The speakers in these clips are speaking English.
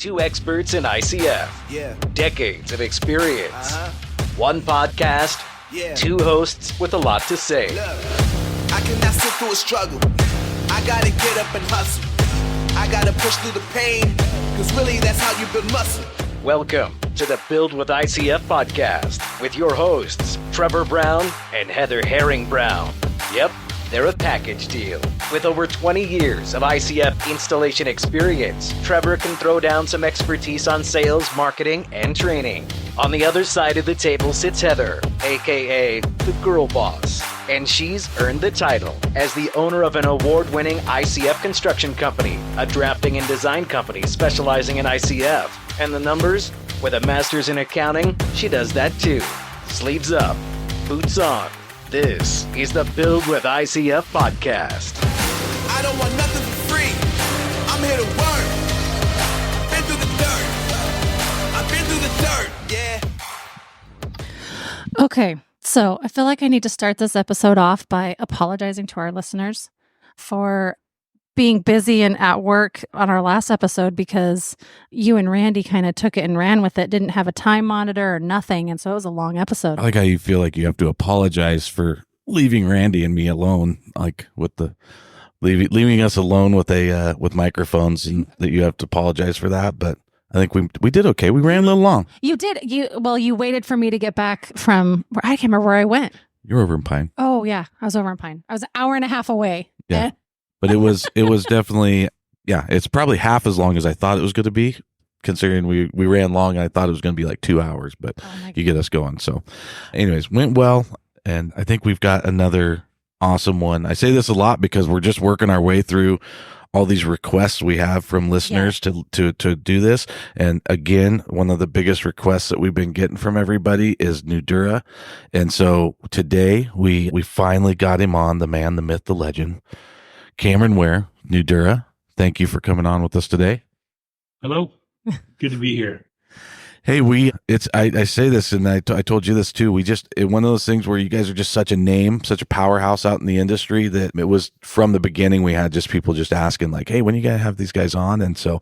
Two experts in ICF. Yeah. Decades of experience. Uh-huh. One podcast. Yeah. Two hosts with a lot to say. Look, I cannot sit through a struggle. I gotta get up and hustle. I gotta push through the pain, cause really that's how you build muscle. Welcome to the Build with ICF podcast with your hosts, Trevor Brown and Heather Herring Brown. Yep, they're a package deal. With over 20 years of ICF installation experience, Trevor can throw down some expertise on sales, marketing, and training. On the other side of the table sits Heather, aka the girl boss, and she's earned the title as the owner of an award-winning ICF construction company, a drafting and design company specializing in ICF. And the numbers? With a master's in accounting, she does that too. Sleeves up, boots on. This is the Build with ICF podcast. I don't want nothing for free. I'm here to work. Been through the dirt. I've been through the dirt, yeah. Okay, so I feel like I need to start this episode off by apologizing to our listeners for being busy and at work on our last episode because you and Randy kind of took it and ran with it, didn't have a time monitor or nothing, and so it was a long episode. I like how you feel like you have to apologize for leaving Randy and me alone, like with the leaving us alone with microphones, and that you have to apologize for that. But I think we did okay. We ran a little long. You did. You waited for me to get back from. I can't remember where I went. You were over in Pine. Oh yeah, I was over in Pine. I was an hour and a half away. Yeah. But it was definitely, yeah, it's probably half as long as I thought it was going to be, considering we ran long and I thought it was going to be like 2 hours, but you get us going. So anyways, went well. And I think we've got another awesome one. I say this a lot because we're just working our way through all these requests we have from listeners to do this. And again, one of the biggest requests that we've been getting from everybody is Nudura. And so today we finally got him on, the man, the myth, the legend, Cameron Ware, Nudura. Thank you for coming on with us today. Hello. Good to be here. Hey, I say this, and I told you this too. It's one of those things where you guys are just such a name, such a powerhouse out in the industry that it was from the beginning. We had just people just asking like, hey, when you guys have these guys on? And so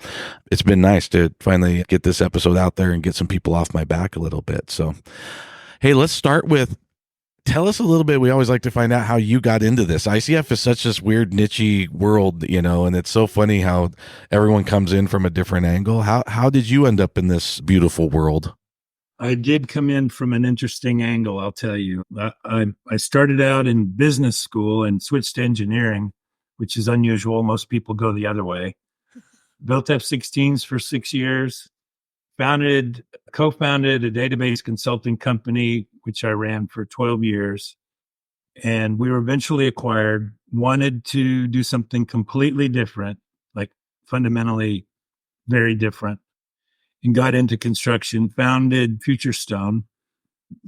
it's been nice to finally get this episode out there and get some people off my back a little bit. So, hey, let's start with, tell us a little bit. We always like to find out how you got into this. ICF is such this weird niche world, and it's so funny how everyone comes in from a different angle. How did you end up in this beautiful world? I did come in from an interesting angle, I'll tell you. I started out in business school and switched to engineering, which is unusual. Most people go the other way. Built F-16s for 6 years. Co-founded a database consulting company, which I ran for 12 years. And we were eventually acquired, wanted to do something completely different, like fundamentally very different, and got into construction, founded Future Stone,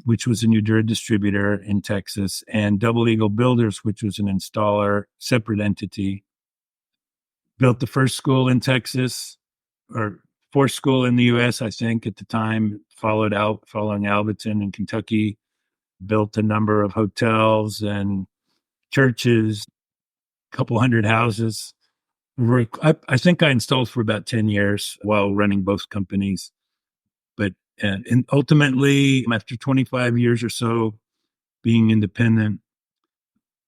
which was a Nudura distributor in Texas, and Double Eagle Builders, which was an installer, separate entity. Built the first school in Texas, or fourth school in the U.S., I think, at the time, following Alberton in Kentucky, built a number of hotels and churches, a couple hundred houses. I think I installed for about 10 years while running both companies. But and ultimately, after 25 years or so being independent,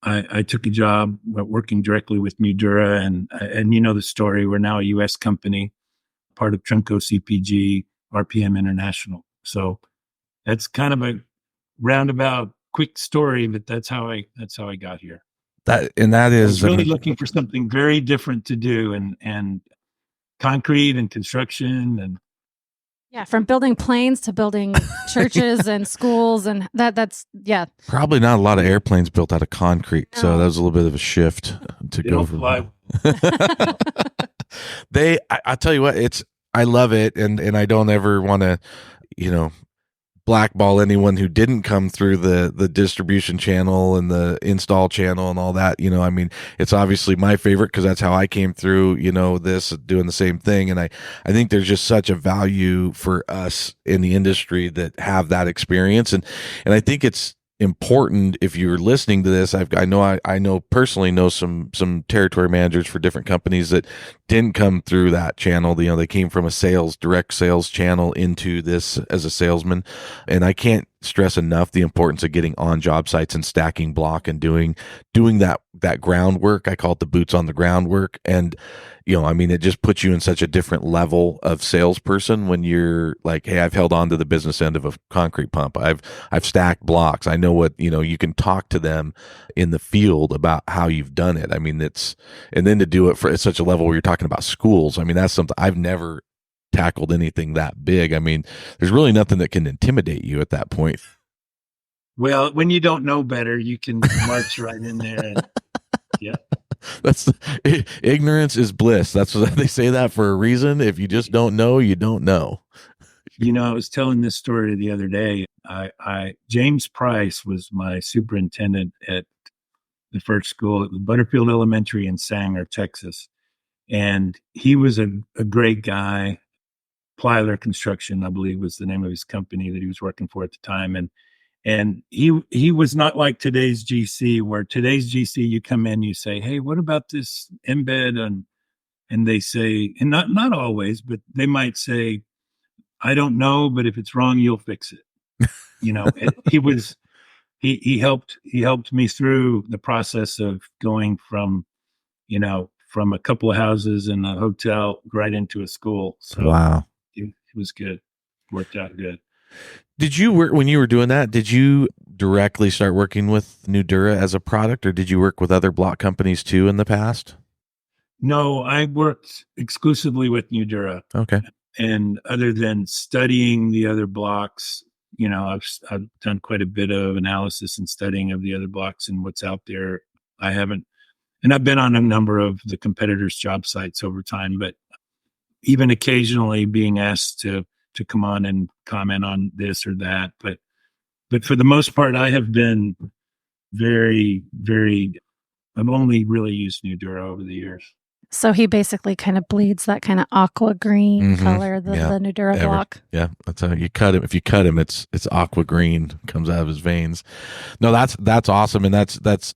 I took a job working directly with Nudura, and you know the story. We're now a U.S. company, part of Tremco CPG, RPM International. So that's kind of a roundabout quick story, but that's how I got here. That is I was really looking for something very different to do, and concrete and construction, and from building planes to building churches and schools, and that's probably not a lot of airplanes built out of concrete. No. So that was a little bit of a shift to go from. I tell you what, I love it, and I don't ever want to, blackball anyone who didn't come through the distribution channel and the install channel and all that. It's obviously my favorite because that's how I came through, this, doing the same thing. And I think there's just such a value for us in the industry that have that experience. And I think it's important if you're listening to this. I know personally know some territory managers for different companies that didn't come through that channel. They came from a direct sales channel into this as a salesman. And I can't stress enough the importance of getting on job sites and stacking block and doing that groundwork. I call it the boots on the ground work. And it just puts you in such a different level of salesperson when you're like, hey, I've held on to the business end of a concrete pump. I've stacked blocks. I know what, you can talk to them in the field about how you've done it. And then to do it at such a level where you're talking about schools. That's something I've never tackled anything that big. There's really nothing that can intimidate you at that point. Well, when you don't know better, you can march right in there and yeah. Ignorance is bliss. That's what they say that for a reason. If you just don't know, you don't know. I was telling this story the other day. James Price was my superintendent at the first school. It was Butterfield Elementary in Sanger, Texas. And he was a great guy. Plyler Construction, I believe, was the name of his company that he was working for at the time. And he was not like today's GC, where today's GC, you come in, you say, hey, what about this embed? And they say, and not always, but they might say, I don't know, but if it's wrong, you'll fix it. He helped me through the process of going from a couple of houses and a hotel right into a school. So wow. It was good. Worked out good. Did you work when you were doing that? Did you directly start working with Nudura as a product, or did you work with other block companies too in the past? No, I worked exclusively with Nudura. Okay. And other than studying the other blocks, I've done quite a bit of analysis and studying of the other blocks and what's out there. And I've been on a number of the competitors' job sites over time, but even occasionally being asked to come on and comment on this or that. But for the most part, I have been very, very, I've only really used Nudura over the years. So he basically kind of bleeds that kind of aqua green color, the Nudura block. Yeah, that's how you cut him. If you cut him, it's aqua green, comes out of his veins. No, that's awesome, and that's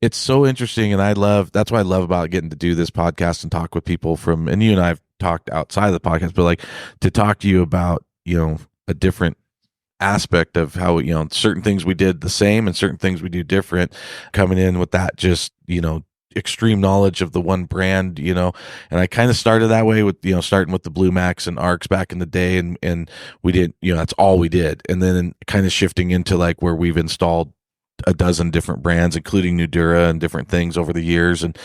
it's so interesting, and that's what I love about getting to do this podcast and talk with people and you and I have talked outside of the podcast, but like to talk to you about a different aspect of how certain things we did the same and certain things we do different, coming in with that just extreme knowledge of the one brand, and I kind of started that way with, starting with the Blue Max and Arcs back in the day. And we did, that's all we did. And then kind of shifting into like where we've installed a dozen different brands, including Nudura and different things over the years, and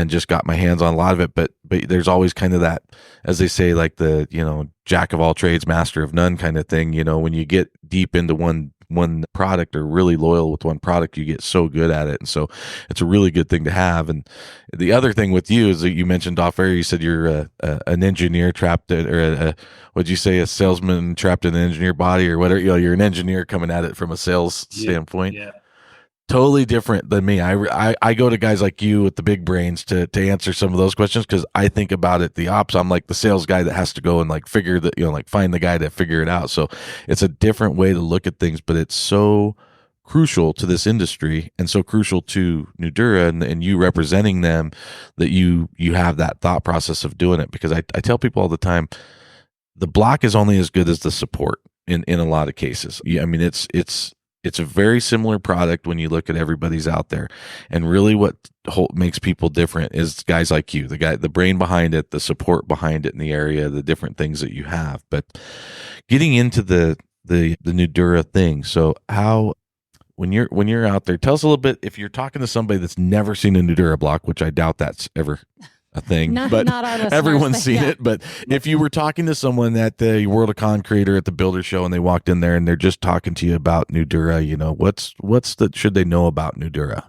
just got my hands on a lot of it. But there's always kind of that, as they say, like the, jack of all trades, master of none kind of thing. When you get deep into one product or really loyal with one product, you get so good at it. And so it's a really good thing to have. And the other thing with you is that you mentioned off air, you said you're an engineer trapped what'd you say, a salesman trapped in an engineer body or whatever, you're an engineer coming at it from a sales standpoint. Yeah. Totally different than me. I go to guys like you with the big brains to answer some of those questions, because I think about it the opposite. I'm like the sales guy that has to go and like figure that, like find the guy to figure it out. So it's a different way to look at things, but it's so crucial to this industry and so crucial to Nudura and you representing them, that you have that thought process of doing it. Because I tell people all the time, the block is only as good as the support in a lot of cases. It's a very similar product when you look at everybody's out there. And really what makes people different is guys like you, the brain behind it, the support behind it in the area, the different things that you have. But getting into the Nudura thing. So how, when you're out there, tell us a little bit, if you're talking to somebody that's never seen a Nudura block, which I doubt that's ever a thing, but not our listeners, everyone's seen it. But if you were talking to someone at the World of Concrete or at the Builder Show and they walked in there and they're just talking to you about Nudura, should they know about Nudura?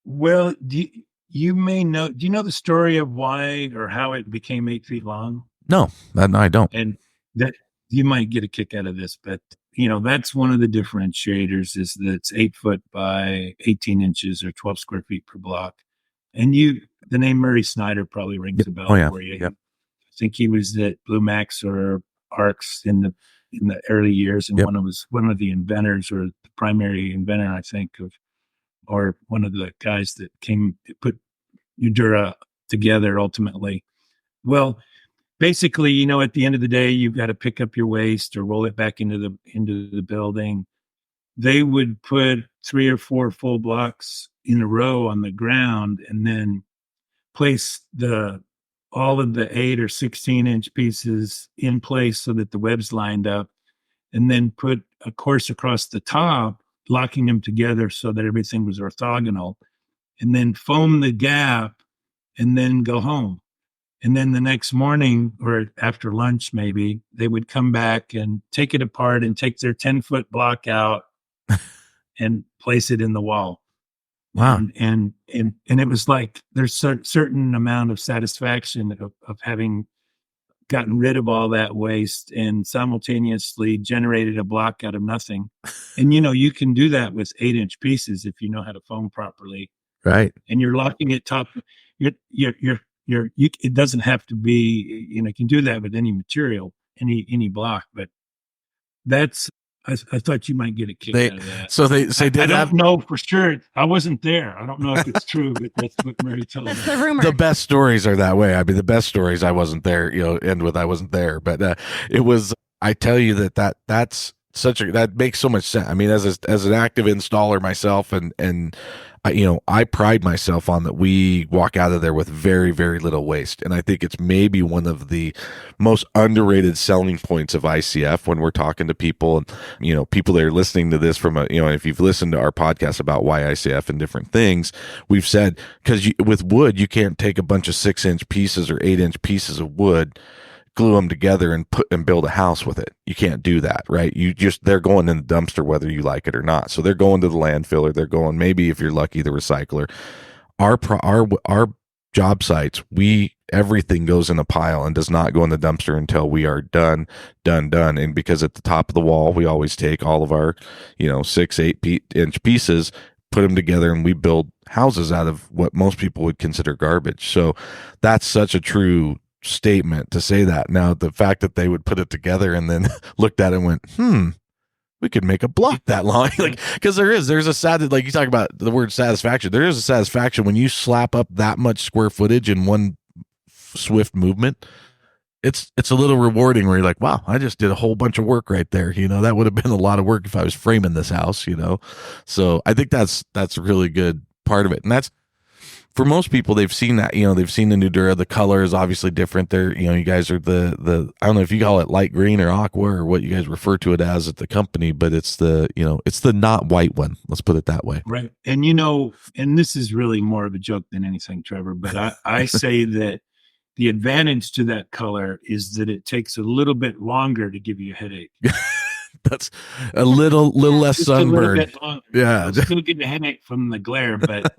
Well, do you know the story of why or how it became 8 feet long? No, I don't. And that you might get a kick out of this, but that's one of the differentiators, is that it's 8 foot by 18 inches or 12 square feet per block. And the name Murray Snyder probably rings a bell for you. Yep. I think he was at Blue Max or Arcs in the in the early years, and Yep. one of the inventors, or the primary inventor, I think, or one of the guys that put Nudura together ultimately. Well, basically, at the end of the day, you've got to pick up your waste or roll it back into the building. They would put 3 or 4 full blocks in a row on the ground, and then place all of the 8 or 16-inch pieces in place so that the web's lined up, and then put a course across the top, locking them together so that everything was orthogonal, and then foam the gap, and then go home. And then the next morning, or after lunch maybe, they would come back and take it apart and take their 10-foot block out and place it in the wall. Wow. And it was like there's a certain amount of satisfaction of having gotten rid of all that waste and simultaneously generated a block out of nothing. And you can do that with 8-inch pieces if you know how to foam properly. Right. And you're locking it top. It doesn't have to be, you can do that with any material, any block, but I thought you might get a kick out of that. So they did. I don't know for sure. I wasn't there. I don't know if it's true, but that's what Mary told me. That's the rumor. The best stories are that way. I mean, the best stories, I wasn't there, end with I wasn't there, but it was, I tell you that's that makes so much sense. I mean, as an active installer myself, and I pride myself on that we walk out of there with very, very little waste. And I think it's maybe one of the most underrated selling points of ICF when we're talking to people, and, people that are listening to this from if you've listened to our podcast about why ICF and different things, we've said, because with wood, you can't take a bunch of 6-inch pieces or 8-inch pieces of wood, glue them together and build a house with it. You can't do that, right? They're going in the dumpster whether you like it or not. So they're going to the landfill, or they're going, maybe if you're lucky, the recycler. Our job sites, everything goes in a pile and does not go in the dumpster until we are done. And because at the top of the wall, we always take all of our 6-8-inch pieces, put them together, and we build houses out of what most people would consider garbage. So that's such a true statement to say that. Now, the fact that they would put it together and then looked at it and went, we could make a block that long. Because there's a like you talk about the word satisfaction. There is a satisfaction when you slap up that much square footage in one swift movement. It's a little rewarding where you're like, wow, I just did a whole bunch of work right there. That would have been a lot of work if I was framing this house, So I think that's a really good part of it. And that's, for most people, they've seen that, they've seen the Nudura. The color is obviously different. They're, you guys are the I don't know if you call it light green or aqua or what you guys refer to it as at the company, but it's it's the not white one. Let's put it that way. Right. And, and this is really more of a joke than anything, Trevor, but I say that the advantage to that color is that it takes a little bit longer to give you a headache. That's a little less sunburn. Yeah. I'm still getting a headache from the glare, but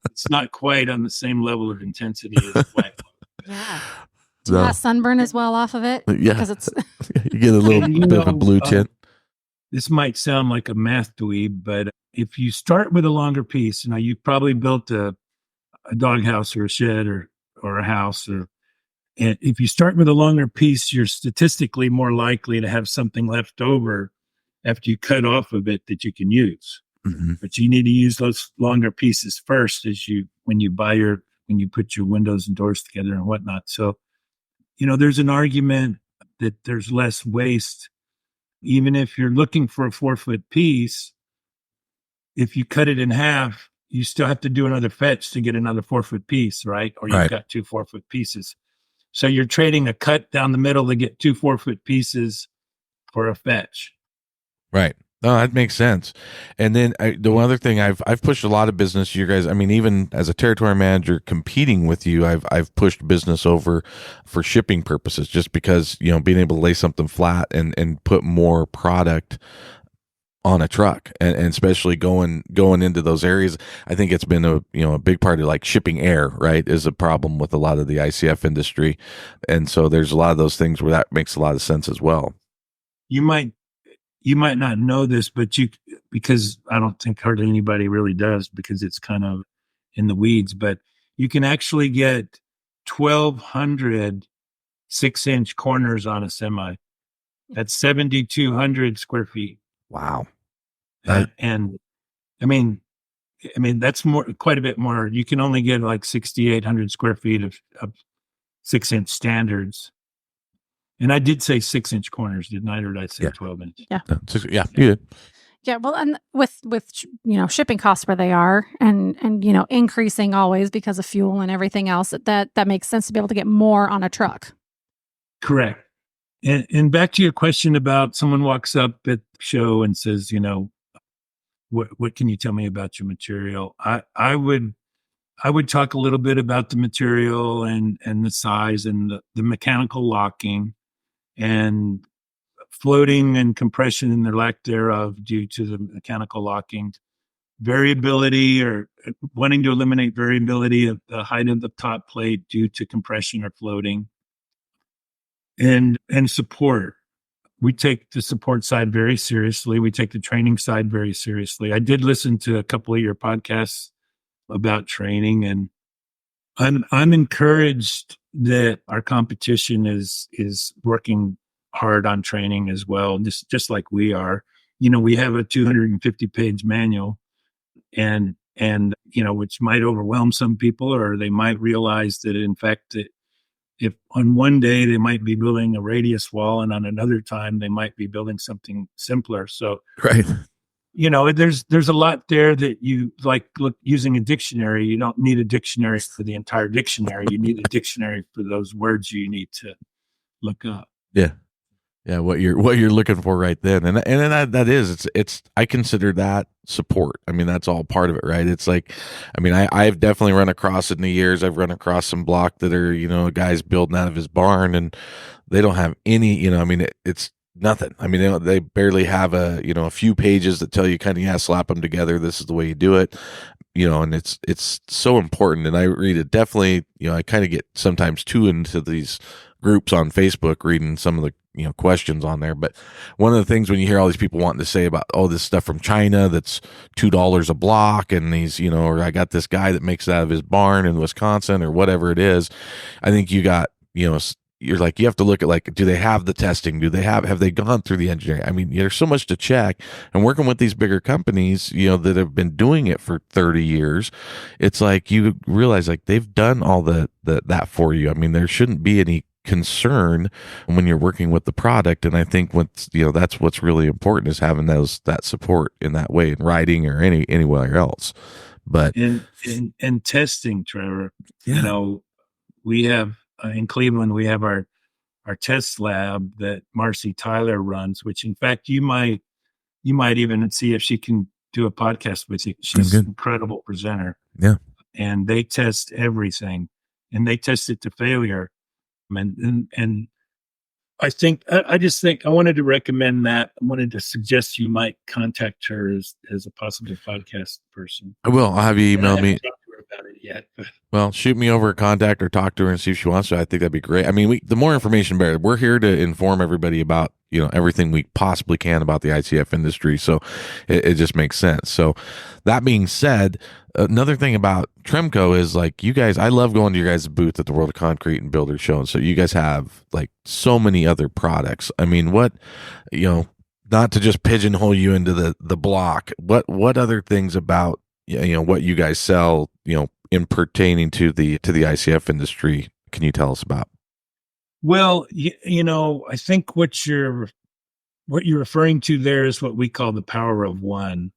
it's not quite on the same level of intensity as black. Yeah. So, yeah, sunburn as well off of it. Yeah. Because it's you get a little bit of a blue tint. This might sound like a math dweeb, but if you start with a longer piece, you probably built a doghouse or a shed or a house, and if you start with a longer piece, you're statistically more likely to have something left over after you cut off of it that you can use. Mm-hmm. But you need to use those longer pieces first when you put your windows and doors together and whatnot. So, there's an argument that there's less waste. Even if you're looking for a 4-foot piece, if you cut it in half, you still have to do another fetch to get another 4-foot piece, right? Or you've got 2 4-foot pieces. So you're trading a cut down the middle to get 2 4-foot pieces for a fetch. Right. No, that makes sense. And then the one other thing, I've pushed a lot of business. You guys, I mean, even as a territory manager competing with you, I've pushed business over for shipping purposes, just because, being able to lay something flat and put more product on a truck, and especially going into those areas. I think it's been a big part of, like, shipping air, right, is a problem with a lot of the ICF industry. And so there's a lot of those things where that makes a lot of sense as well. You might not know this, but because I don't think hardly anybody really does, because it's kind of in the weeds, but you can actually get 1,200 6-inch corners on a semi. That's 7,200 square feet. Wow. And I mean, that's quite a bit more. You can only get like 6,800 square feet of 6-inch standards. And I did say 6-inch corners, didn't I? Or did I say 12-inch? Yeah. Yeah, you did. Yeah, well, and with shipping costs where they are, and increasing always because of fuel and everything else, that makes sense to be able to get more on a truck. Correct. And back to your question about someone walks up at the show and says, what can you tell me about your material? I would talk a little bit about the material and the size and the mechanical locking and floating and compression and the lack thereof due to the mechanical locking, variability or wanting to eliminate variability of the height of the top plate due to compression or floating, and support. We take the support side very seriously. We take the training side very seriously. I did listen to a couple of your podcasts about training, and I'm encouraged that our competition is working hard on training as well, just like we are. We have a 250-page manual, and which might overwhelm some people, or they might realize that in fact if on one day they might be building a radius wall, and on another time they might be building something simpler. So right. There's a lot there that you look using a dictionary. You don't need a dictionary for the entire dictionary. You need a dictionary for those words you need to look up. Yeah. Yeah. What you're looking for right then. And that is, it's, I consider that support. I mean, that's all part of it, right? It's like, I mean, I've definitely run across it in the years. I've run across some block that are, a guy's building out of his barn and they don't have any, it's nothing. I mean, they barely have a few pages that tell you kind of, slap them together. This is the way you do it, and it's so important. And I read it definitely, I kind of get sometimes too into these groups on Facebook, reading some of the, questions on there. But one of the things when you hear all these people wanting to say about, oh, this stuff from China, that's $2 a block. And these, or I got this guy that makes it out of his barn in Wisconsin or whatever it is. I think you got, you're like, you have to look at like, do they have the testing? Have they gone through the engineering? I mean, there's so much to check, and working with these bigger companies, that have been doing it for 30 years. It's like, you realize like they've done all that for you. I mean, there shouldn't be any concern when you're working with the product. And I think that's what's really important, is having that support in that way in writing or anywhere else. But in testing, Trevor, we have, in Cleveland, we have our test lab that Marcy Tyler runs, which in fact you might even see if she can do a podcast with you. She's an incredible presenter. Yeah. And they test everything, and they test it to failure. And I just think I wanted to recommend that. I wanted to suggest you might contact her as a possible podcast person. I will. I'll have you email me. About it yet, but. Well, shoot me over a contact or talk to her and see if she wants to. I think that'd be great. I mean, the more information, better. We're here to inform everybody about, everything we possibly can about the ICF industry. So it just makes sense. So that being said, another thing about Tremco is like, you guys, I love going to your guys' booth at the World of Concrete and Builder Show. And so you guys have like so many other products. I mean, not to just pigeonhole you into the block, what other things about, what you guys sell, in pertaining to the ICF industry, can you tell us about? Well, I think what you're referring to there is what we call the power of one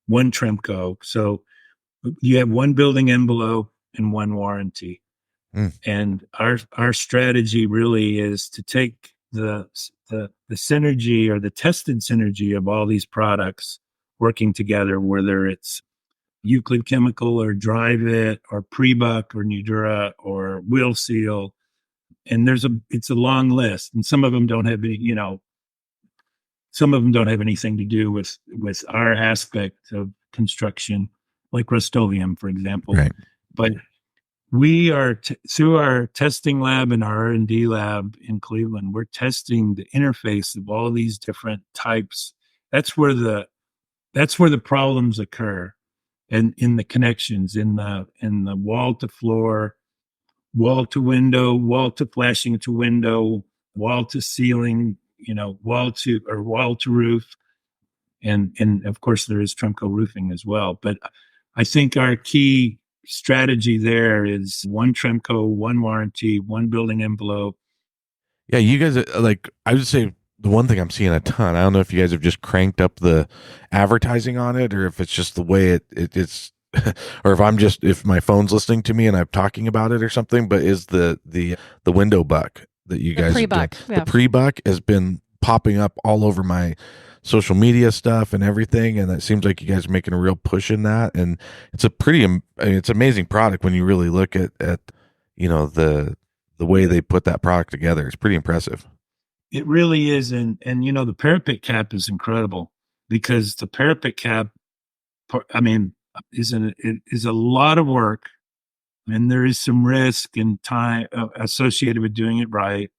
Tremco. So you have one building envelope and one warranty. And our strategy really is to take the synergy, or the tested synergy of all these products working together, whether it's Euclid Chemical or Drive It or Prebuck or Nudura or Wheel Seal. And it's a long list, and some of them don't have any, some of them don't have anything to do with our aspect of construction, like Rust-Oleum, for example. Right. But we are through our testing lab and our R&D lab in Cleveland, we're testing the interface of all these different types. That's where the problems occur, and in the connections, in the wall to floor, wall to window, wall to flashing to window, wall to ceiling, wall to roof. And of course there is Tremco roofing as well. But I think our key strategy there is one Tremco, one warranty, one building envelope. Yeah, you guys I would say the one thing I'm seeing a ton. I don't know if you guys have just cranked up the advertising on it, or if it's just the way it's, or if my phone's listening to me and I'm talking about it or something. But is the window buck that you guys pre-buck, the pre-buck has been popping up all over my social media stuff and everything, and it seems like you guys are making a real push in that, and it's it's amazing product when you really look at the way they put that product together. It's pretty impressive. It really is. And the parapet cap is incredible, because the parapet cap, is a lot of work, and there is some risk and time associated with doing it right.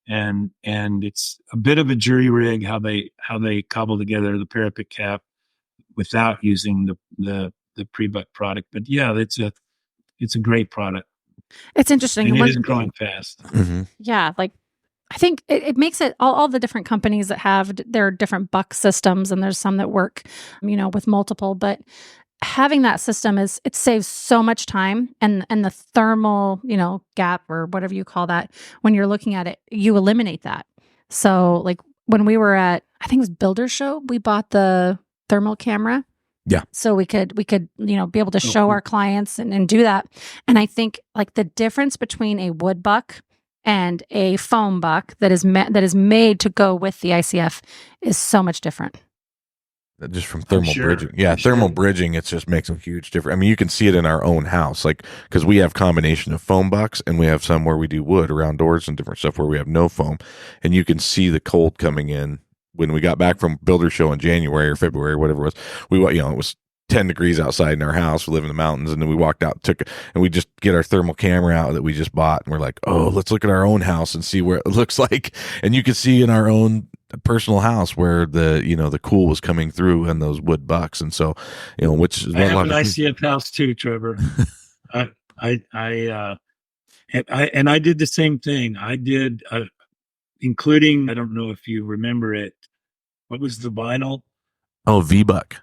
And it's a bit of a jury rig how they cobble together the parapet cap without using the pre-buck product. But yeah, it's a great product. It's interesting. And it is growing fast. Mm-hmm. Yeah, I think it makes it all the different companies that have their different buck systems, and there's some that work, with multiple, but having that system it saves so much time, and the thermal, gap or whatever you call that, when you're looking at it, you eliminate that. So when we were at, I think it was Builder Show, we bought the thermal camera. Yeah. So we could, be able to show our clients and do that. And I think the difference between a wood buck and a foam buck that is made to go with the ICF is so much different. Just from thermal bridging. Yeah, thermal bridging, it just makes a huge difference. I mean, you can see it in our own house, because we have combination of foam bucks, and we have some where we do wood around doors and different stuff where we have no foam. And you can see the cold coming in. When we got back from Builder Show in January or February or whatever it was, it was 10 degrees outside in our house. We live in the mountains, and then we walked out, and we just get our thermal camera out that we just bought, and we're like, oh, let's look at our own house and see where it looks like. And you can see in our own personal house where the cool was coming through in those wood bucks. And so, which is I have an ICF house too, Trevor. I did the same thing. I did, including, I don't know if you remember it. What was the vinyl? Oh, V-buck.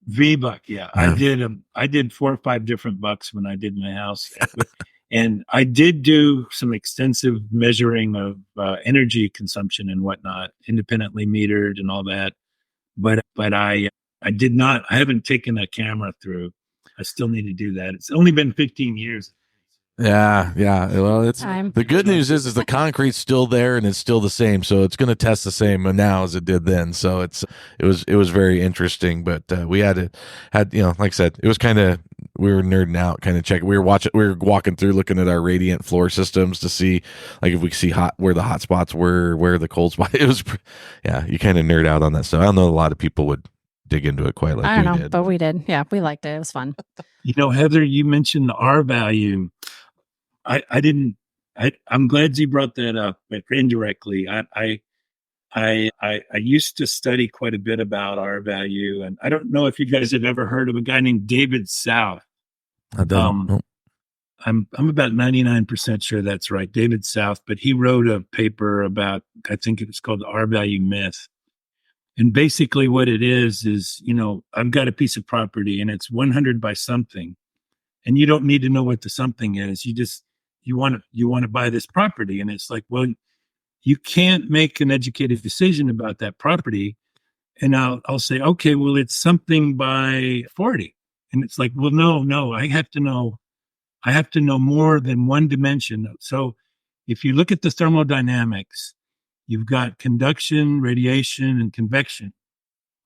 V-buck, yeah. I did 4 or 5 different bucks when I did my house. And I did do some extensive measuring of energy consumption and whatnot, independently metered and all that. But I did not, I haven't taken a camera through. I still need to do that. It's only been 15 years. Yeah. Well, the good news is the concrete's still there and it's still the same, so it's going to test the same now as it did then. So it was very interesting. But we had like I said, it was kind of, we were nerding out, kind of checking. We were walking through, looking at our radiant floor systems to see if we could see where the hot spots were, where the cold spot. It was, yeah, you kind of nerd out on that stuff. I don't know a lot of people would dig into it quite like we did. I don't know, but we did. Yeah, we liked it. It was fun. Heather, you mentioned the R value. I'm glad you brought that up, but indirectly. I used to study quite a bit about R value, and I don't know if you guys have ever heard of a guy named David South. I don't know. I'm about 99% sure that's right, David South, but he wrote a paper about, I think it was called the R value myth. And basically what it is, I've got a piece of property and it's 100 by something, and you don't need to know what the something is. You want to buy this property. And it's like, well, you can't make an educated decision about that property. And I'll say, okay, well, it's something by 40. And it's like, well, no, I have to know more than one dimension. So if you look at the thermodynamics, you've got conduction, radiation, and convection.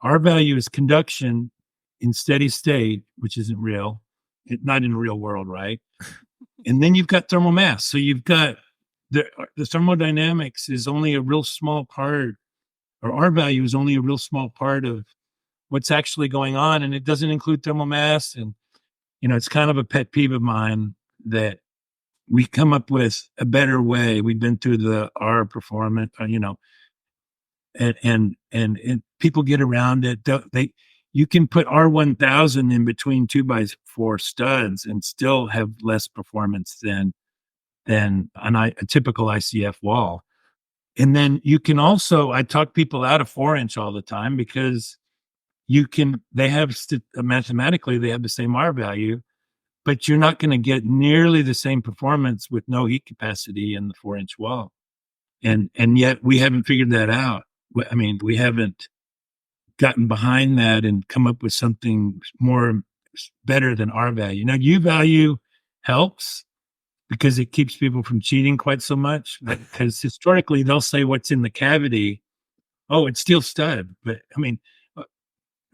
R value is conduction in steady state, which isn't real, not in the real world, right? And then you've got thermal mass. So you've got the thermodynamics is only a real small part, or R value is only a real small part of what's actually going on. And it doesn't include thermal mass. And, it's kind of a pet peeve of mine that we come up with a better way. We've been through the R performance, and people get around it. You can put R1000 in between 2x4 studs and still have less performance than a typical ICF wall. And then you can also, I talk people out of 4-inch all the time because they have mathematically, they have the same R value, but you're not going to get nearly the same performance with no heat capacity in the 4-inch wall. And yet we haven't figured that out. I mean, we haven't gotten behind that and come up with something better than R value. Now, U value helps because it keeps people from cheating quite so much. Because historically, they'll say what's in the cavity. Oh, it's steel stud. But I mean,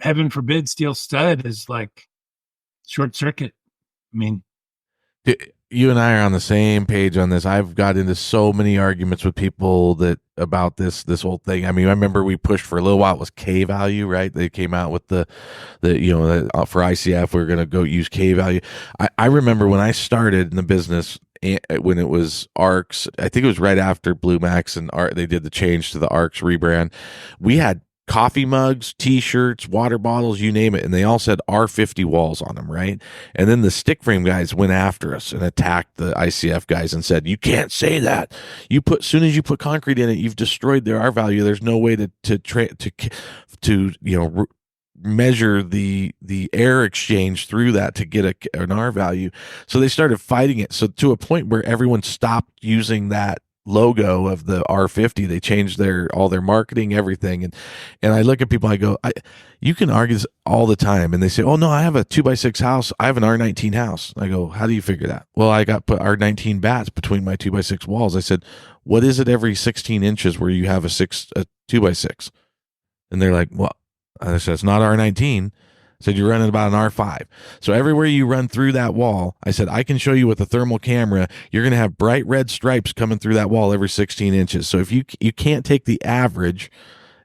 heaven forbid, steel stud is like short circuit. I mean, you and I are on the same page on this. I've got into so many arguments with people about this whole thing. I mean, I remember we pushed for a little while. It was K value, right? They came out with the for ICF, we we're going to go use K value. I remember when I started in the business, when it was ARCs, I think it was right after Blue Max and they did the change to the ARCs rebrand. We had coffee mugs, t-shirts, water bottles, you name it, and they all said R50 walls on them, right? And then the stick frame guys went after us and attacked the ICF guys and said, you can't say that. Soon as you put concrete in it, you've destroyed their R value. There's no way to measure the air exchange through that to get an R value. So they started fighting it. So to a point where everyone stopped using that logo of the R50. They changed all their marketing, everything. And I look at people, I go, you can argue this all the time. And they say, oh no, I have a 2x6 house. I have an R19 house. I go, how do you figure that? Well, I got put R19 bats between my 2x6 walls. I said, what is it every 16 inches where you have a 2x6? And they're like, well, I said, it's not R19. I said, you're running about an R5. So everywhere you run through that wall, I said, I can show you with a thermal camera, you're going to have bright red stripes coming through that wall every 16 inches. So if you can't take the average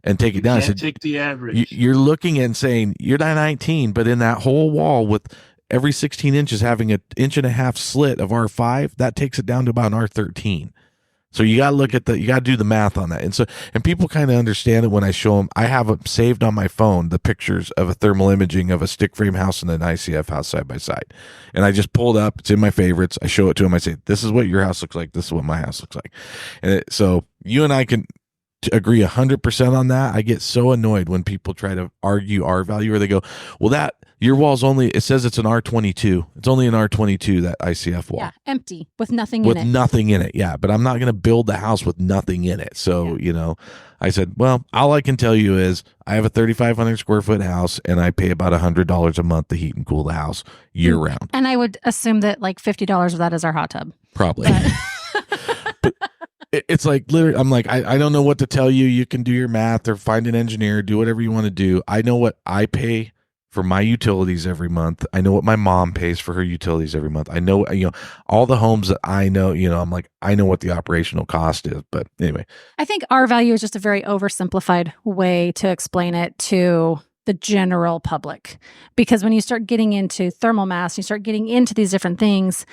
and take it down, I said, take the average. You're looking and saying, you're not 19, but in that whole wall with every 16 inches having an 1.5 inch slit of R5, that takes it down to about an R13. So you got to look at you got to do the math on that. And people kind of understand it when I show them. I have them saved on my phone, the pictures of a thermal imaging of a stick frame house and an ICF house side by side. And I just pulled up. It's in my favorites. I show it to them. I say, this is what your house looks like. This is what my house looks like. And so you and I can agree 100% on that. I get so annoyed when people try to argue R value, or they go, well, your wall's it says it's an R22. It's only an R22, that ICF wall. Yeah, empty, with nothing in it. With nothing in it, yeah. But I'm not going to build the house with nothing in it. So, I said, well, all I can tell you is I have a 3,500 square foot house, and I pay about $100 a month to heat and cool the house year round. And I would assume that like $50 of that is our hot tub. Probably. But it's like, literally, I'm like, I don't know what to tell you. You can do your math or find an engineer, do whatever you want to do. I know what I pay for my utilities every month. I know what my mom pays for her utilities every month. I know, all the homes that I know, I'm like, I know what the operational cost is. But anyway, I think R value is just a very oversimplified way to explain it to the general public, because when you start getting into thermal mass, you start getting into these different things,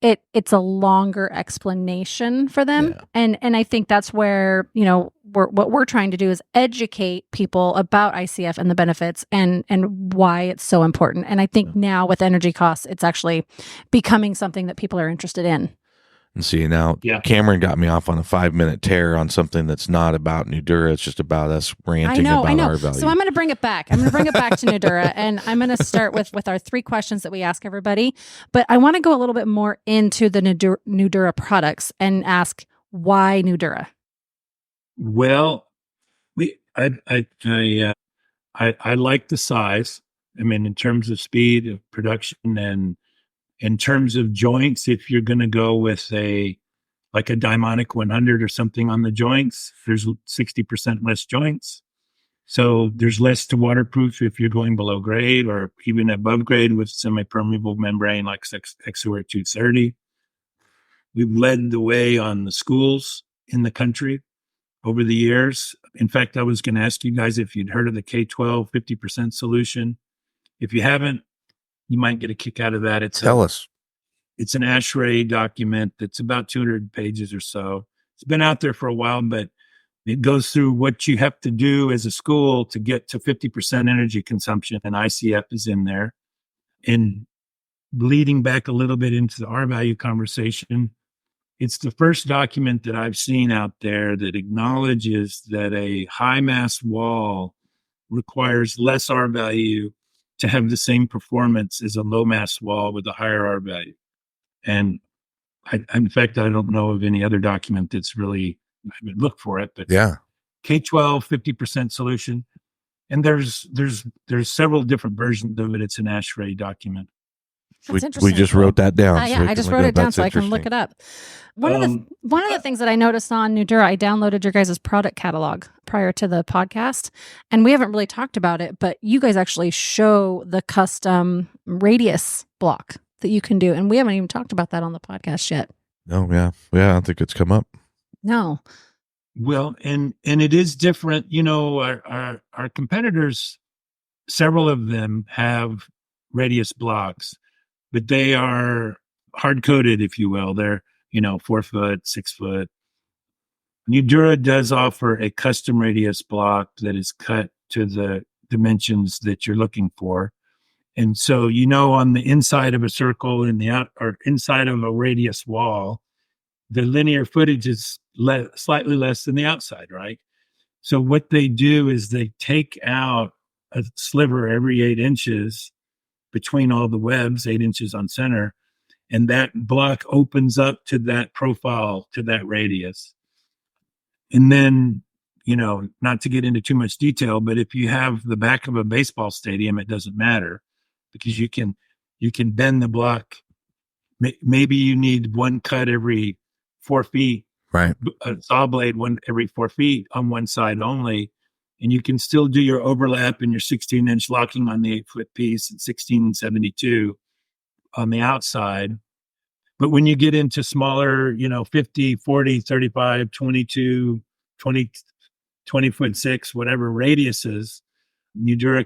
it's a longer explanation for them. Yeah. And I think that's where, what we're trying to do is educate people about ICF and the benefits and why it's so important. And I think now with energy costs, it's actually becoming something that people are interested in. And see, now Cameron got me off on a 5-minute tear on something that's not about Nudura. It's just about us ranting about our value. So I'm going to bring it back. I'm going to bring it back to Nudura, and I'm going to start with our 3 questions that we ask everybody. But I want to go a little bit more into the Nudura products and ask, why Nudura? Well, I like the size. I mean, in terms of speed of production and in terms of joints, if you're going to go with a Dimonic 100 or something on the joints, there's 60% less joints. So there's less to waterproof if you're going below grade or even above grade with semi-permeable membrane like XOR 230. We've led the way on the schools in the country over the years. In fact, I was going to ask you guys if you'd heard of the K12 50% solution. If you haven't, you might get a kick out of that. Tell us. It's an ASHRAE document that's about 200 pages or so. It's been out there for a while, but it goes through what you have to do as a school to get to 50% energy consumption, and ICF is in there. And leading back a little bit into the R value conversation, It's the first document that I've seen out there that acknowledges that a high mass wall requires less R value to have the same performance as a low mass wall with a higher R value. And in fact, I don't know of any other document that's really, I would look for it, but Yeah. K12, 50% solution. And there's several different versions of it. It's an ASHRAE document. We interesting. just wrote that down. Yeah, I just wrote it down so I can look it up. One of the things that I noticed on Nudura, I downloaded your guys' product catalog prior to the podcast, and we haven't really talked about it, but you guys actually show the custom radius block that you can do, and we haven't even talked about that on the podcast yet. No, yeah. I don't think it's come up. No. Well, and it is different. You know, our competitors, several of them have radius blocks, but they are hard coded, if you will. They're, 4 foot, 6 foot. Nudura does offer a custom radius block that is cut to the dimensions that you're looking for. And so, on the inside of a circle and or inside of a radius wall, the linear footage is slightly less than the outside, right? So what they do is they take out a sliver every 8 inches between all the webs, 8 inches on center, and that block opens up to that profile, to that radius. And then, not to get into too much detail, but if you have the back of a baseball stadium, it doesn't matter because you can bend the block. Maybe you need one cut every 4 feet, right? A saw blade every 4 feet on one side only. And you can still do your overlap and your 16-inch locking on the 8-foot piece and 16 and 72 on the outside. But when you get into smaller, 50, 40, 35, 22, 20 foot 6, whatever radiuses, Nudura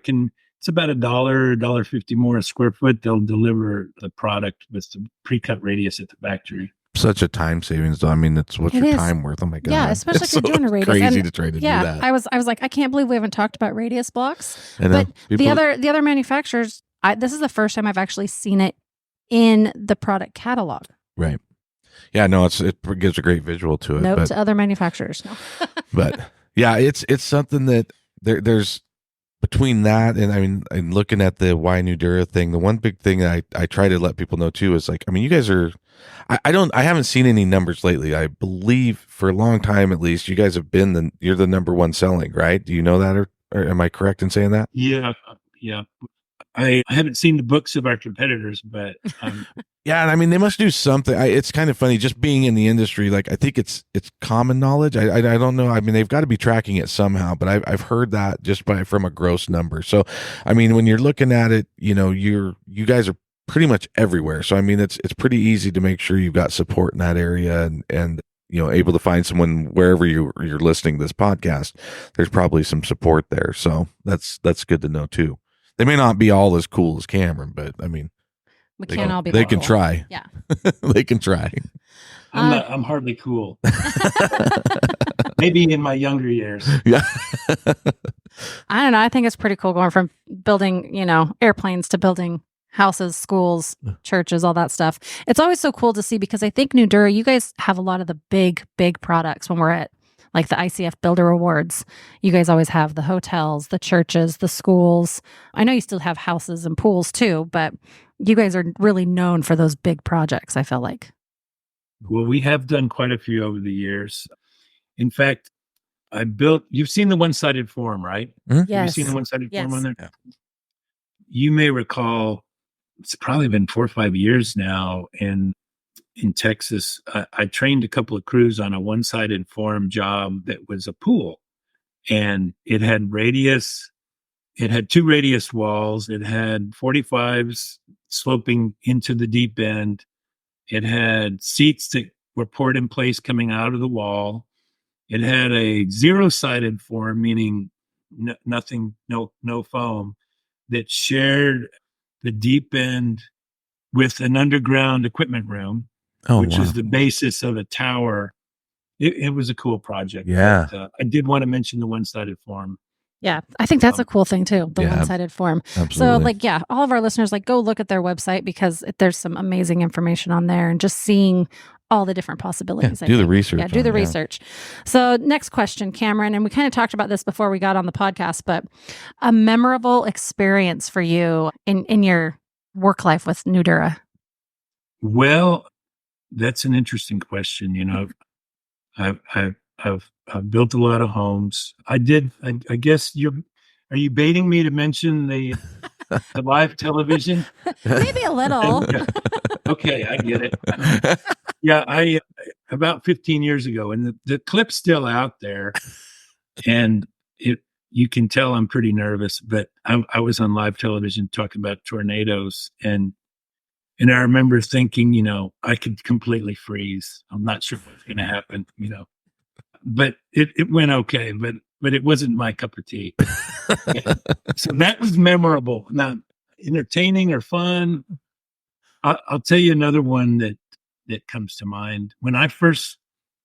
it's about $1.50 more a square foot. They'll deliver the product with the pre-cut radius at the factory. Such a time savings, though. I mean, what's your time worth? Oh my God. Yeah, especially if you're doing a radius. Crazy to try to do that. I was like, I can't believe we haven't talked about radius blocks. I know. But the other manufacturers, this is the first time I've actually seen it in the product catalog. Right. Yeah, no, it gives a great visual to it. Note to other manufacturers. No. But yeah, it's something that there's between that and and looking at the why Nudura thing, the one big thing that I try to let people know too is you guys are, I haven't seen any numbers lately. I believe for a long time at least, you guys have been you're the number one selling, right? Do you know that, or am I correct in saying that? Yeah. I haven't seen the books of our competitors, but yeah, and they must do something. It's kind of funny just being in the industry. I think it's common knowledge. I don't know. They've got to be tracking it somehow, but I've heard that just from a gross number. So, when you're looking at it, you guys are pretty much everywhere. So, it's pretty easy to make sure you've got support in that area and able to find someone wherever you're listening to this podcast. There's probably some support there. So that's good to know too. They may not be all as cool as Cameron, but we can't all be. They can try. Yeah, they can try. I'm hardly cool. Maybe in my younger years. Yeah. I don't know. I think it's pretty cool going from building, airplanes to building houses, schools, churches, all that stuff. It's always so cool to see because I think Nudura, you guys have a lot of the big products when we're at the ICF Builder Awards. You guys always have the hotels, the churches, the schools. I know you still have houses and pools too, but you guys are really known for those big projects, I feel like. Well, we have done quite a few over the years. In fact, you've seen the one-sided form, right? Mm-hmm. Yes. Have you seen the one-sided form on there? Yeah. You may recall, it's probably been 4 or 5 years now, in Texas, I trained a couple of crews on a one-sided form job that was a pool, and it had radius. It had 2 radius walls. It had 45s sloping into the deep end. It had seats that were poured in place coming out of the wall. It had a 0-sided form, meaning nothing, no foam, that shared the deep end with an underground equipment room. Which is the basis of a tower. It was a cool project. Yeah. But, I did want to mention the one-sided form. Yeah, I think that's a cool thing too, the Yeah, one-sided form. absolutely. So like, yeah, all of our listeners, like, go look at their website because there's some amazing information on there, and just seeing all the different possibilities. Yeah, I do the think. research Yeah, do on the it, yeah. research. So next question, Cameron, and we kind of talked about this before we got on the podcast, but a memorable experience for you in your work life with Nudura. Well, that's an interesting question. I've built a lot of homes. I guess are you baiting me to mention the live television? Maybe a little. Okay, I get it. Yeah, I about 15 years ago, and the clip's still out there, and you can tell I'm pretty nervous, but I was on live television talking about tornadoes, and I remember thinking, I could completely freeze. I'm not sure what's going to happen, but it went okay, but it wasn't my cup of tea. So that was memorable, not entertaining or fun. I'll tell you another one that comes to mind. When I first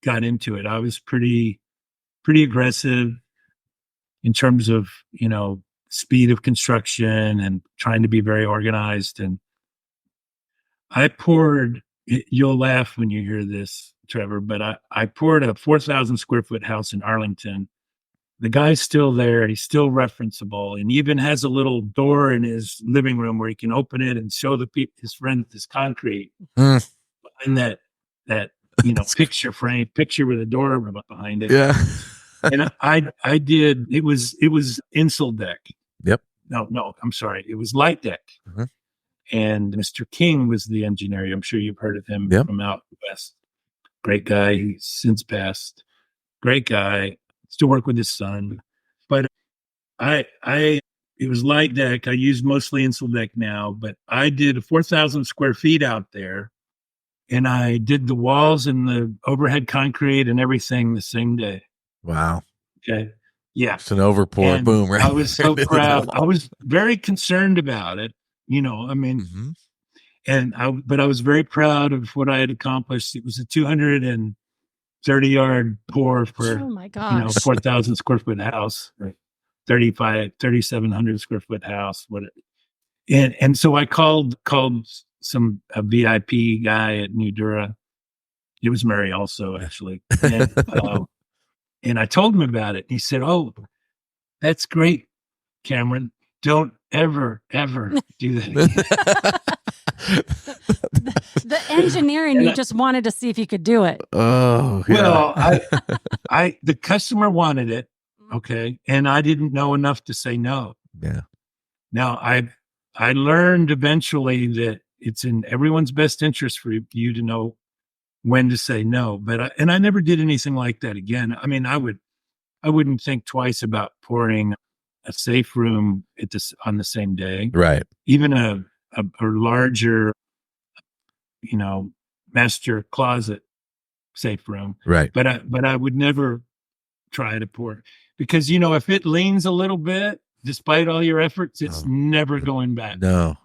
got into it, I was pretty aggressive in terms of, speed of construction and trying to be very organized. And I poured, you'll laugh when you hear this, Trevor, but I poured a 4,000 square foot house in Arlington. The guy's still there. He's still referenceable, and even has a little door in his living room where he can open it and show his friend this concrete. And that picture with a door behind it. Yeah. And I did. It was insule deck. Yep. No, I'm sorry. It was light deck. Mm-hmm. And Mr. King was the engineer. I'm sure you've heard of him from out west. Great guy. He's since passed. Great guy. Still work with his son. But it was light deck. I use mostly insule deck now, but I did 4,000 square feet out there, and I did the walls and the overhead concrete and everything the same day. Wow. Okay. Yeah. It's an overpour. And Boom. Right. I was so proud. I was very concerned about it. Mm-hmm. But I was very proud of what I had accomplished. It was a 230-yard pour for, Oh my gosh. 4,000 square foot house, 3,700 square foot house. And so I called a VIP guy at Nudura. It was Murray also, actually. And I told him about it. He said, "Oh, that's great, Cameron. Don't ever do that again." The engineer in you just wanted to see if you could do it. Oh, yeah. Well, the customer wanted it, okay, and I didn't know enough to say no. Yeah. Now I learned eventually that it's in everyone's best interest for you to know when to say no. But I never did anything like that again. I mean, I wouldn't think twice about pouring a safe room on the same day. Right. Even a larger, master closet safe room. Right. But I would never try to pour, because if it leans a little bit, despite all your efforts, it's never going back. No.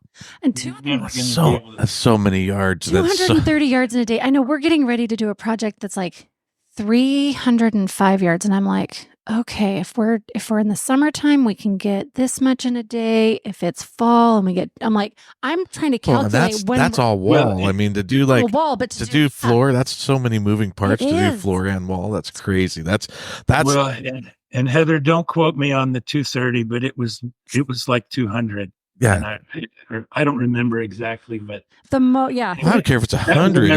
And That's so many yards. 230 yards in a day. I know we're getting ready to do a project that's like 305 yards, and I'm like, okay, if we're in the summertime, we can get this much in a day. If it's fall and I'm trying to calculate that's all wall. I mean, to do wall, but to do floor, that's so many moving parts to do floor and wall. That's crazy. That's well, and Heather, don't quote me on the 230, but it was like 200. Yeah. And I don't remember exactly, but I don't care if it's 100.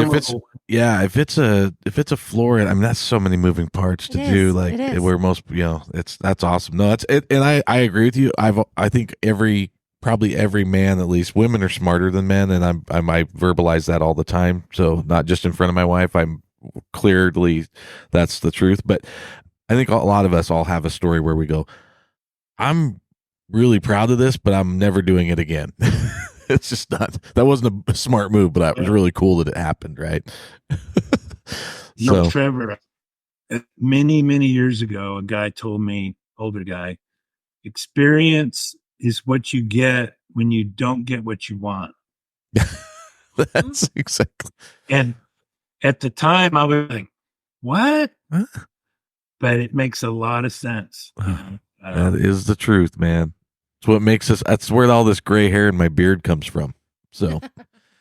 If it's a floor, I mean, that's so many moving parts to do. Like where most, that's awesome. No, that's it. And I agree with you. I think probably every man, at least, women are smarter than men. And I might verbalize that all the time. So not just in front of my wife, I'm clearly, that's the truth. But I think a lot of us all have a story where we go, I'm really proud of this, but I'm never doing it again. It's just that wasn't a smart move, but that was really cool that it happened, right? No, Trevor, many, many years ago, a guy told me, older guy, experience is what you get when you don't get what you want. That's exactly. And at the time I was like, what? Huh? But it makes a lot of sense. That is the truth, man. It's what makes us. That's where all this gray hair in my beard comes from. So,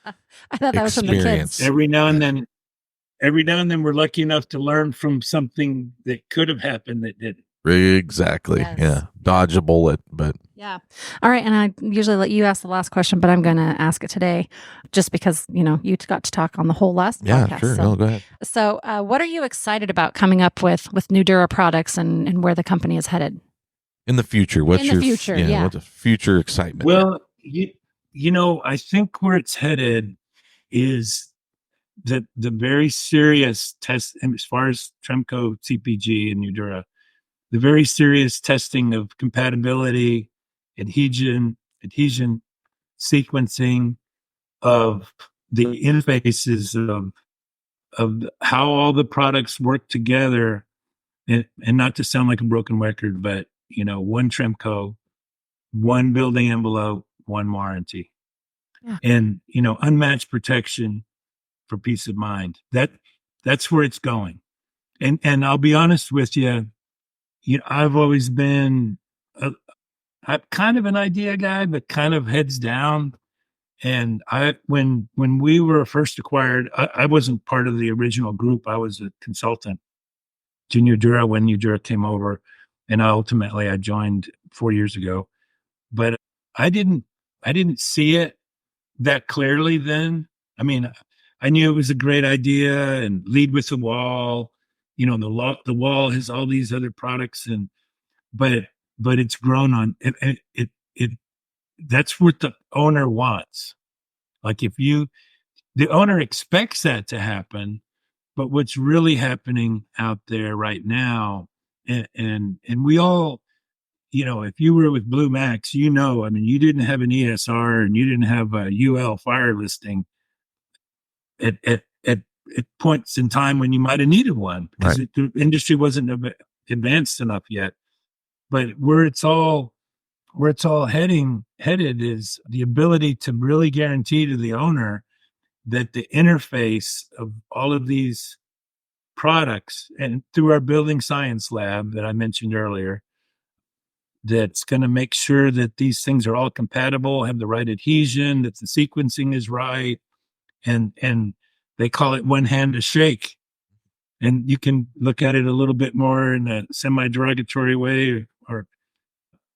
I thought that was from the kids. Every now and then, we're lucky enough to learn from something that could have happened that didn't. Exactly. Yes. Yeah. Dodge a bullet, but yeah. All right. And I usually let you ask the last question, but I'm going to ask it today just because, you got to talk on the whole last podcast. Sure. So, go ahead. So what are you excited about coming up with Nudura products and where the company is headed? In the future, what's your future? What's the future excitement? Well, I think where it's headed is that the very serious test, as far as Tremco, CPG, and Nudura, the very serious testing of compatibility, adhesion, sequencing of the interfaces of how all the products work together, and not to sound like a broken record, but one Tremco, one building envelope, one warranty, and unmatched protection for peace of mind. That's where it's going. And I'll be honest with you, I've always been I'm kind of an idea guy, but kind of heads down. And when we were first acquired, I wasn't part of the original group. I was a consultant to Nudura when Nudura came over, and ultimately I joined 4 years ago. But I didn't see it that clearly then. I mean, I knew it was a great idea and lead with the wall. The wall has all these other products, but it's grown on it. That's what the owner wants. Like the owner expects that to happen, but what's really happening out there right now, and we all, if you were with Blue Max, you didn't have an ESR and you didn't have a UL fire listing at points in time when you might have needed one because the industry wasn't advanced enough yet. But where it's all headed is the ability to really guarantee to the owner that the interface of all of these products, and through our building science lab that I mentioned earlier, that's going to make sure that these things are all compatible, have the right adhesion, that the sequencing is right, and they call it one hand to shake. And you can look at it a little bit more in a semi-derogatory way, or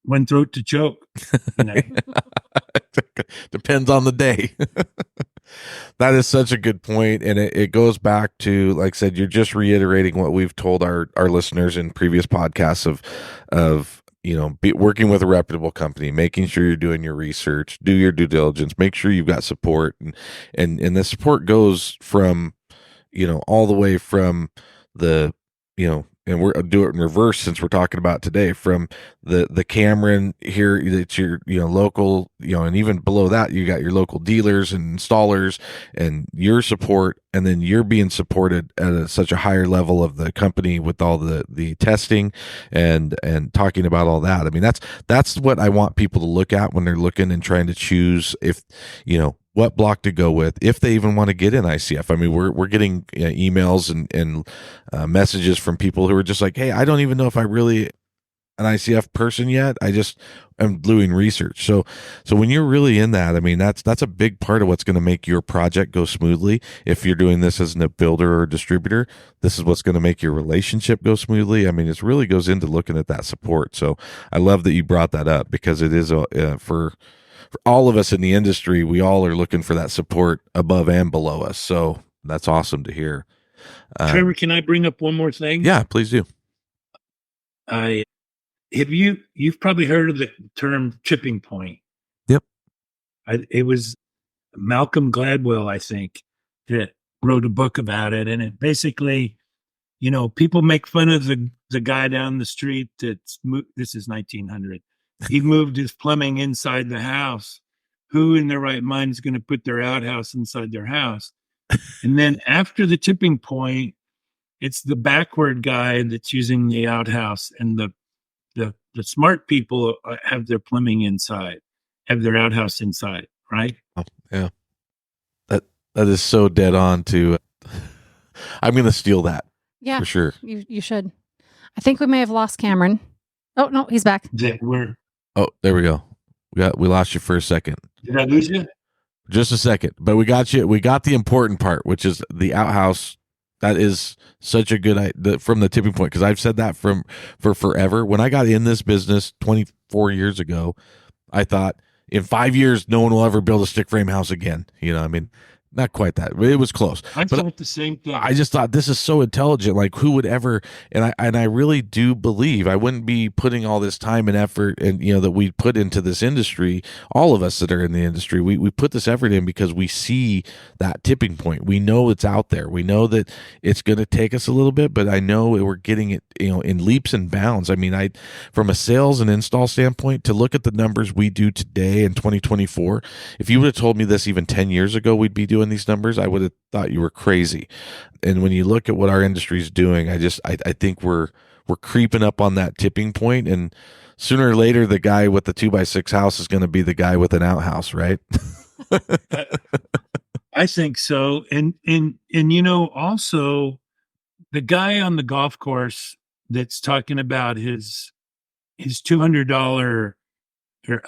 one throat to choke. Depends on the day. That is such a good point, and it goes back to, like I said, you're just reiterating what we've told our listeners in previous podcasts of working with a reputable company, making sure you're doing your research, do your due diligence, make sure you've got support, and the support goes from all the way from the and we're do it in reverse since we're talking about today, from the Cameron here, it's your local, and even below that you got your local dealers and installers and your support, and then you're being supported at such a higher level of the company with all the testing and talking about all that. I mean, that's what I want people to look at when they're looking and trying to choose if what block to go with, if they even want to get in ICF. I mean, we're getting emails and messages from people who are just like, hey, I don't even know if I really an ICF person yet. I just am doing research. So when you're really in that, I mean, that's a big part of what's going to make your project go smoothly. If you're doing this as a builder or distributor, this is what's going to make your relationship go smoothly. I mean, it really goes into looking at that support. So I love that you brought that up, because it is for all of us in the industry, we all are looking for that support above and below us. So that's awesome to hear. Trevor, can I bring up one more thing? Yeah, please do. You've probably heard of the term tipping point. Yep. It was Malcolm Gladwell, I think, that wrote a book about it. And it basically, people make fun of the guy down the street this is 1900. He moved his plumbing inside the house. Who in their right mind is going to put their outhouse inside their house? And then after the tipping point, it's the backward guy that's using the outhouse, and the smart people have their plumbing inside, have their outhouse inside, right? Oh, yeah. That is so dead on to. I'm going to steal that. Yeah, for sure. You should. I think we may have lost Cameron. Oh, no, he's back. Oh, there we go. We lost you for a second. Did I lose you? Just a second, but we got you. We got the important part, which is the outhouse. That is such a good idea from the tipping point, because I've said that for forever. When I got in this business 24 years ago, I thought in 5 years no one will ever build a stick frame house again. I mean, not quite that, but it was close. I thought the same thing. I just thought this is so intelligent. Like, who would ever? And I really do believe I wouldn't be putting all this time and effort, and that we put into this industry. All of us that are in the industry, we put this effort in because we see that tipping point. We know it's out there. We know that it's going to take us a little bit, but I know we're getting it, in leaps and bounds. I mean, from a sales and install standpoint, to look at the numbers we do today in 2024, if you would have told me this even 10 years ago, we'd be doing these numbers, I would have thought you were crazy. And when you look at what our industry is doing, I think we're creeping up on that tipping point, and sooner or later the guy with the 2x6 house is going to be the guy with an outhouse, right? I think so. And also the guy on the golf course that's talking about his $200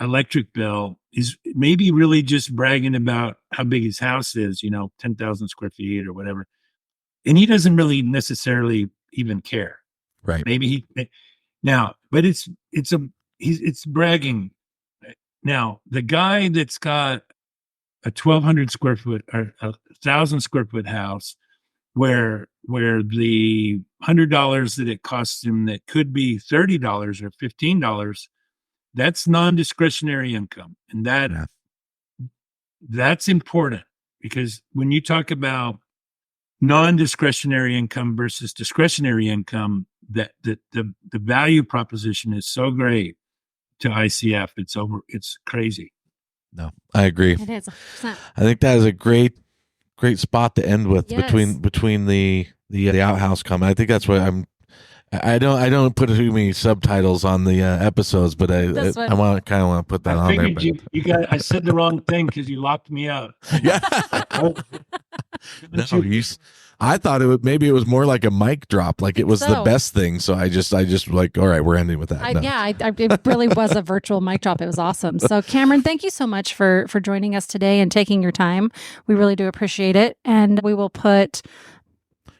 electric bill is maybe really just bragging about how big his house is, 10,000 square feet or whatever. And he doesn't really necessarily even care. Right. Maybe but it's bragging. Now, the guy that's got a 1,200 square foot or 1,000 square foot house where the $100 that it costs him, that could be $30 or $15, that's non-discretionary income. And that's important, because when you talk about non-discretionary income versus discretionary income, that the value proposition is so great to ICF. It's crazy. No, I agree. It is 100%. I think that is a great spot to end with. Yes. between the outhouse comment. I think that's what I don't put too many subtitles on the episodes, but I want to put that on there. I said the wrong thing because you locked me out. Yeah. I thought maybe it was more like a mic drop, like it was the best thing. So I just like, all right, we're ending with that. It really was a virtual mic drop. It was awesome. So Cameron, thank you so much for joining us today and taking your time. We really do appreciate it. And we will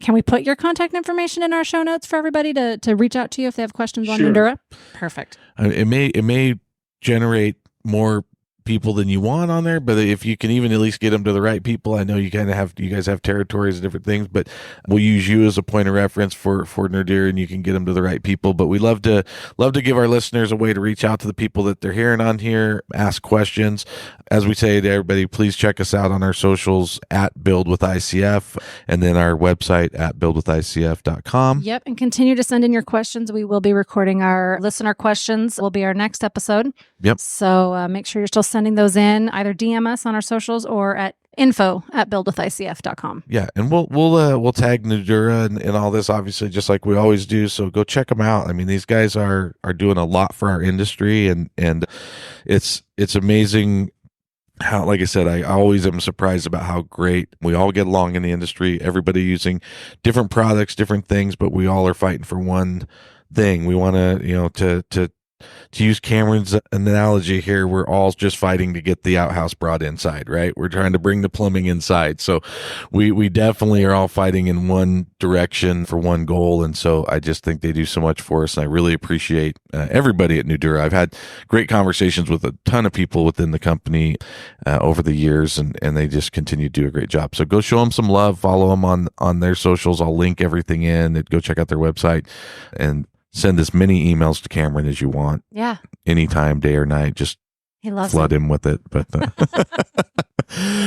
can we put your contact information in our show notes for everybody to reach out to you if they have questions on Nudura? Perfect. It may generate more people than you want on there, but if you can even at least get them to the right people. I know you guys have territories and different things, but we'll use you as a point of reference for Nudura, and you can get them to the right people. But we love to give our listeners a way to reach out to the people that they're hearing on here, ask questions. As we say to everybody, please check us out on our socials at Build with ICF, and then our website at buildwithicf.com. Yep. And continue to send in your questions. We will be recording our listener questions. Will be our next episode. Yep. So make sure you're still sending those in. Either DM us on our socials or at info@buildwithicf.com. Yeah, and we'll tag Nudura and all this, obviously, just like we always do. So go check them out. I mean, these guys are doing a lot for our industry, and it's amazing how, like I said, I always am surprised about how great we all get along in the industry. Everybody using different products, different things, but we all are fighting for one thing. We want to use Cameron's analogy here, we're all just fighting to get the outhouse brought inside, right? We're trying to bring the plumbing inside. So we definitely are all fighting in one direction for one goal. And so I just think they do so much for us. And I really appreciate everybody at Nudura. I've had great conversations with a ton of people within the company over the years, and they just continue to do a great job. So go show them some love, follow them on their socials. I'll link everything in, and go check out their website, and send as many emails to Cameron as you want. Yeah. Anytime, day or night. Just flood him with it. But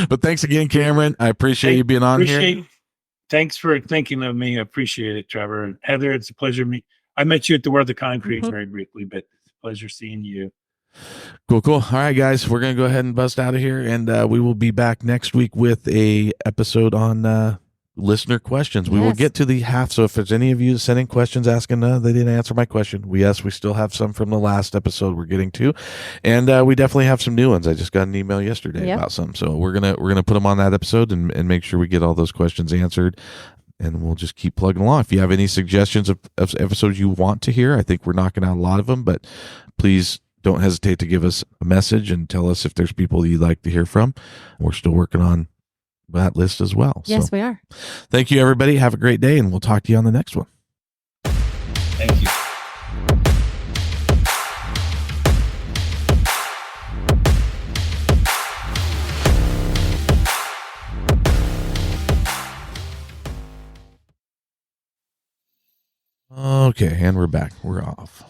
but thanks again, Cameron. I appreciate you being on here. Thanks for thinking of me. I appreciate it, Trevor. And Heather, it's a pleasure. I met you at the World of Concrete very briefly, but it's a pleasure seeing you. Cool. All right, guys. We're going to go ahead and bust out of here, and we will be back next week with a episode on listener questions. We will get to the half. So if there's any of you sending questions asking they didn't answer my question, we still have some from the last episode we're getting to, and we definitely have some new ones. I just got an email yesterday about some, so we're gonna put them on that episode and make sure we get all those questions answered. and we'll just keep plugging along. If you have any suggestions of episodes you want to hear, I think we're knocking out a lot of them, but please don't hesitate to give us a message and tell us if there's people you'd like to hear from. We're still working on that list as well. Yes, so, we are. thank you, everybody. Have a great day, and we'll talk to you on the next one. Thank you. Okay, and we're back. We're off.